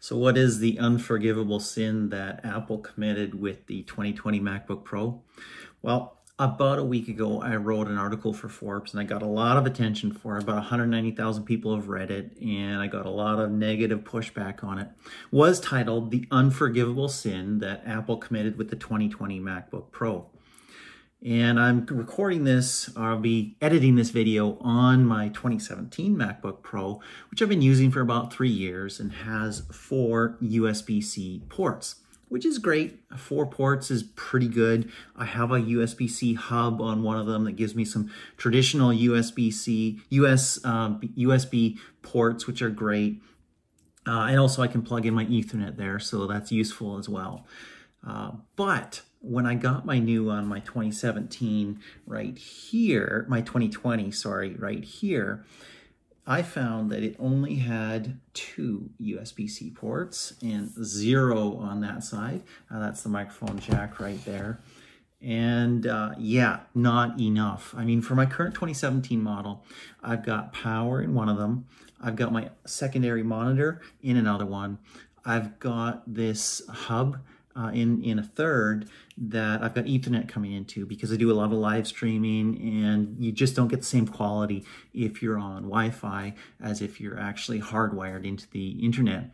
So what is the unforgivable sin that Apple committed with the 2020 MacBook Pro? Well, about a week ago, I wrote an article for Forbes and I got a lot of attention for it. About 190,000 people have read it and I got a lot of negative pushback on it. It was titled The Unforgivable Sin That Apple Committed with the 2020 MacBook Pro. And I'm recording this, I'll be editing this video on my 2017 MacBook Pro, which I've been using for about 3 years and has 4 USB-C ports, which is great. 4 ports is pretty good. I have a USB-C hub on one of them that gives me some traditional USB ports, which are great. And also I can plug in my Ethernet there, so that's useful as well. But when I got my new one, my 2017 right here, my 2020, sorry, right here, I found that it only had 2 USB-C ports and 0 on that side. That's the microphone jack right there. And yeah, not enough. I mean, for my current 2017 model, I've got power in one of them. I've got my secondary monitor in another one. I've got this hub in a third that I've got Ethernet coming into because I do a lot of live streaming, and you just don't get the same quality if you're on Wi-Fi as if you're actually hardwired into the internet.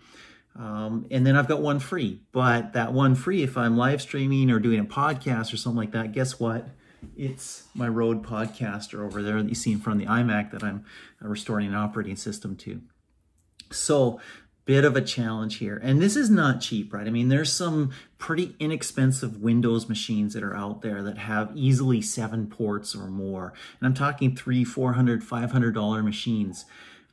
And then I've got one free, but that one free, if I'm live streaming or doing a podcast or something like that, guess what? It's my Rode Podcaster over there that you see in front of the iMac that I'm restoring an operating system to. So bit of a challenge here. And this is not cheap, right? I mean, there's some pretty inexpensive Windows machines that are out there that have easily 7 ports or more. And I'm talking $300, $400, $500 machines.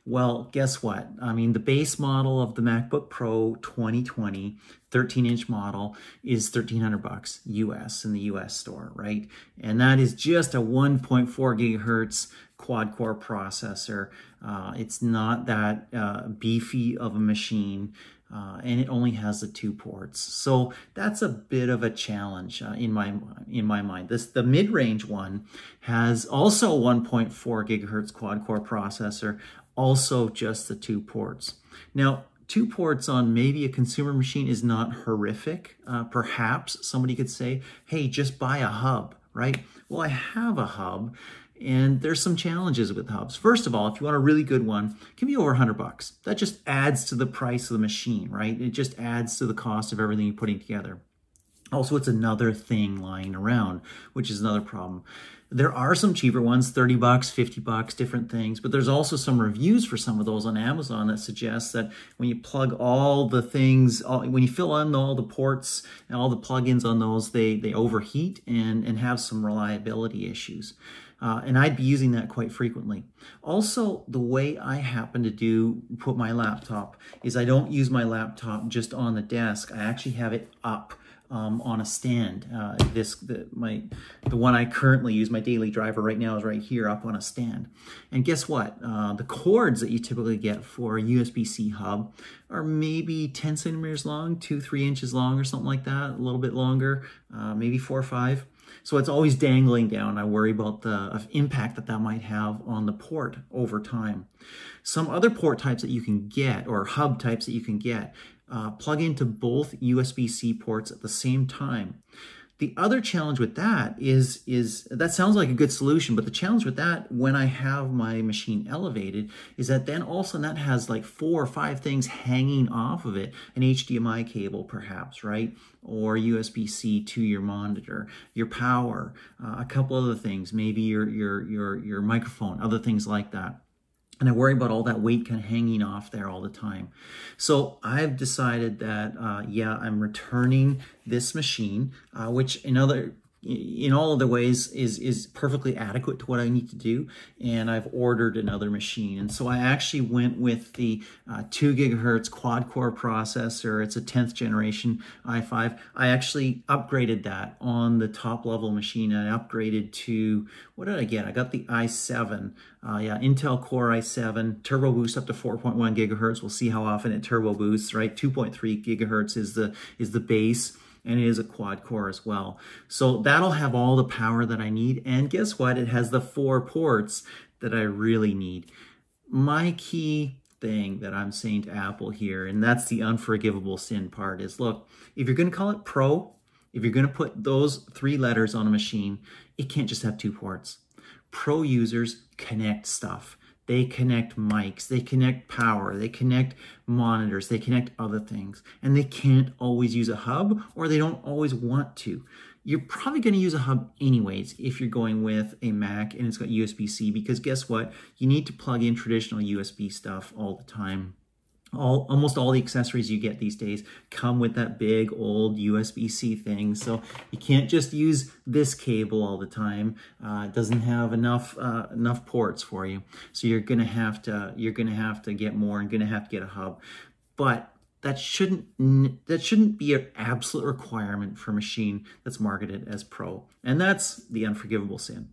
Well, guess what? I mean, the base model of the MacBook Pro 2020 13-inch model is $1,300 US in the US store, right? And that is just a 1.4 gigahertz quad-core processor. It's not that beefy of a machine, and it only has the 2 ports. So that's a bit of a challenge in my mind. The mid-range one has also 1.4 gigahertz quad-core processor, also just the 2 ports. Now, 2 ports on maybe a consumer machine is not horrific. Perhaps somebody could say, hey, just buy a hub, right? Well, I have a hub, and there's some challenges with hubs. First of all, if you want a really good one, it can be over $100. That just adds to the price of the machine, right? It just adds to the cost of everything you're putting together. Also, it's another thing lying around, which is another problem. There are some cheaper ones, $30, $50, different things, but there's also some reviews for some of those on Amazon that suggest that when you plug all the things, when you fill in all the ports and all the plugins on those, they overheat and have some reliability issues. And I'd be using that quite frequently. Also, the way I happen to put my laptop is I don't use my laptop just on the desk. I actually have it up on a stand. The one I currently use, my daily driver right now, is right here up on a stand. And guess what? The cords that you typically get for a USB-C hub are maybe 10 centimeters long, 2-3 inches long or something like that, a little bit longer, maybe 4 or 5. So it's always dangling down. I worry about the impact that might have on the port over time. Some other port types that you can get, or hub types that you can get, plug into both USB-C ports at the same time. The other challenge with that is that sounds like a good solution, but the challenge with that, when I have my machine elevated, is that then also that has like 4 or 5 things hanging off of it. An HDMI cable perhaps, right? Or USB-C to your monitor, your power, a couple other things, maybe your microphone, other things like that. And I worry about all that weight kind of hanging off there all the time. So I've decided that, yeah, I'm returning this machine, which in all other ways is perfectly adequate to what I need to do, and I've ordered another machine. And so I actually went with the 2 gigahertz quad-core processor. It's a 10th generation i5. I actually upgraded that on the top-level machine. I upgraded to, what did I get? I got the i7, yeah, Intel Core i7, turbo boost up to 4.1 gigahertz. We'll see how often it turbo boosts, right? 2.3 gigahertz is the base. And it is a quad core as well. So that'll have all the power that I need. And guess what? It has the 4 ports that I really need. My key thing that I'm saying to Apple here, and that's the unforgivable sin part, is look, if you're going to call it Pro, if you're going to put those 3 letters on a machine, it can't just have 2 ports. Pro users connect stuff. They connect mics, they connect power, they connect monitors, they connect other things, and they can't always use a hub, or they don't always want to. You're probably going to use a hub anyways if you're going with a Mac and it's got USB-C, because guess what? You need to plug in traditional USB stuff all the time. Almost all the accessories you get these days come with that big old USB-C thing, so you can't just use this cable all the time. It doesn't have enough ports for you, so you're gonna have to get more and gonna have to get a hub. But that shouldn't be an absolute requirement for a machine that's marketed as Pro, and that's the unforgivable sin.